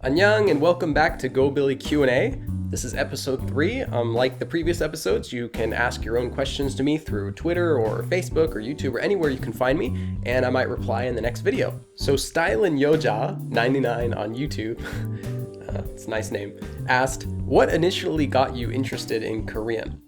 Annyeong and welcome back to Go Billy Q&A. This is episode 3. Like the previous episodes, you can ask your own questions to me through Twitter or Facebook or YouTube or anywhere you can find me, and I might reply in the next video. So Stylin' Yoja 99 on YouTube, it's a nice name, asked, what initially got you interested in Korean?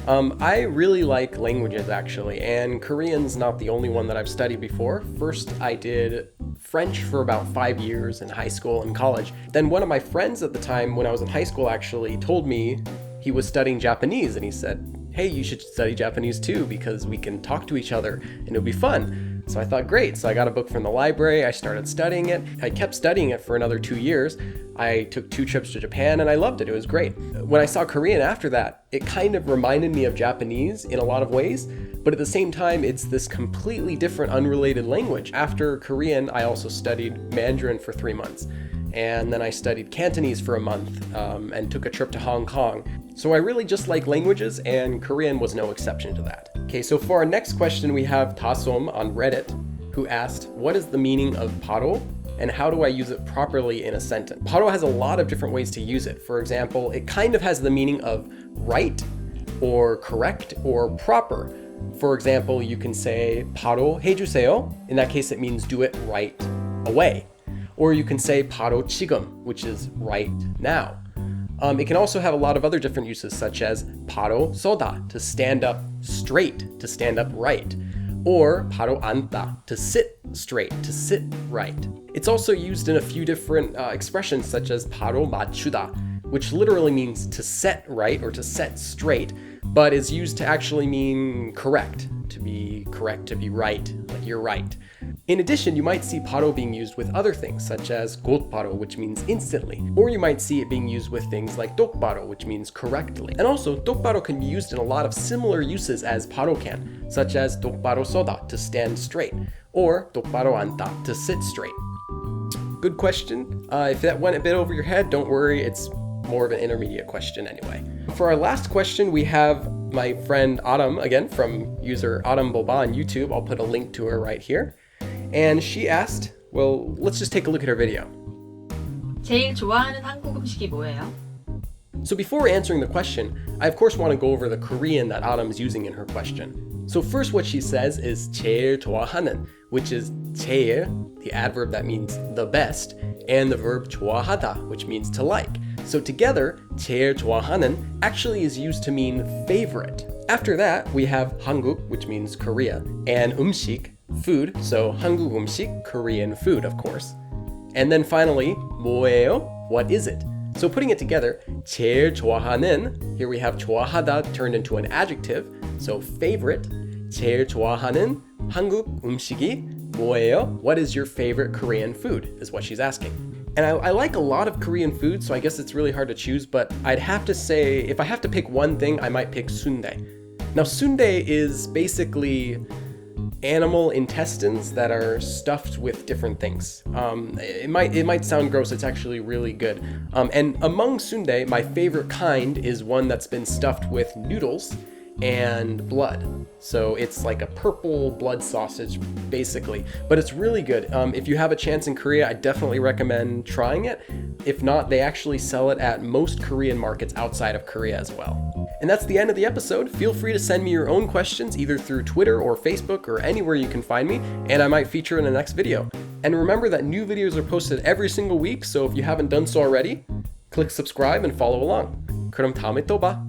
I really like languages actually, and Korean's not the only one that I've studied before. First, I did French for about 5 years in high school and college. Then one of my friends at the time when I was in high school actually told me he was studying Japanese, and he said, hey, you should study Japanese too because we can talk to each other and it'll be fun. So I thought, great. So I got a book from the library, I started studying it. I kept studying it for another 2 years. I took 2 trips to Japan and I loved it. It was great. When I saw Korean after that, it kind of reminded me of Japanese in a lot of ways, but at the same time, it's this completely different, unrelated language. After Korean, I also studied Mandarin for 3 months. And then I studied Cantonese for a month and took a trip to Hong Kong. So I really just like languages, and Korean was no exception to that. Okay, so for our next question, we have Tasom on Reddit, who asked, what is the meaning of paro, and how do I use it properly in a sentence? Paro has a lot of different ways to use it. For example, it kind of has the meaning of right, or correct, or proper. For example, you can say paro 해주세요. In that case, it means do it right away. Or you can say 바로 지금, which is right now. It can also have a lot of other different uses, such as 바로 서다, to stand up straight, to stand up right. Or 바로 앉다, to sit straight, to sit right. It's also used in a few different expressions, such as 바로 맞추다, which literally means to set right or to set straight, but is used to actually mean correct, to be right, like you're right. In addition, you might see paro being used with other things, such as 곧바로, which means instantly. Or you might see it being used with things like 똑바로, which means correctly. And also, 똑바로 can be used in a lot of similar uses as paro can, such as 똑바로 서다, to stand straight, or 똑바로 앉다, to sit straight. Good question. If that went a bit over your head, don't worry, it's more of an intermediate question anyway. For our last question, we have my friend Aram, again, from user Aram Boba on YouTube. I'll put a link to her right here. And she asked, well, let's just take a look at her video. 제일 좋아하는 한국 음식이 뭐예요? So before answering the question, I of course want to go over the Korean that Aram's using in her question. So first what she says is 제일 좋아하는, which is 제일, the adverb that means the best, and the verb 좋아하다, which means to like. So together, 제일 좋아하는 actually is used to mean favorite. After that, we have 한국, which means Korea, and 음식, food, so 한국 음식, Korean food, of course. And then finally, 뭐예요? What is it? So putting it together, 제일 좋아하는, here we have 좋아하다 turned into an adjective, so favorite, 제일 좋아하는 한국 음식이 뭐예요? What is your favorite Korean food, is what she's asking. And I like a lot of Korean food, so I guess it's really hard to choose, but I'd have to say, if I have to pick one thing, I might pick sundae. Now sundae is basically animal intestines that are stuffed with different things. It might sound gross, it's actually really good. And among sundae, my favorite kind is one that's been stuffed with noodles and blood. So it's like a purple blood sausage, basically. But it's really good. If you have a chance in Korea, I definitely recommend trying it. If not, they actually sell it at most Korean markets outside of Korea as well. And that's the end of the episode. Feel free to send me your own questions either through Twitter or Facebook or anywhere you can find me, and I might feature in the next video. And remember that new videos are posted every single week, so if you haven't done so already, click subscribe and follow along. 그럼 다음에 또 봐.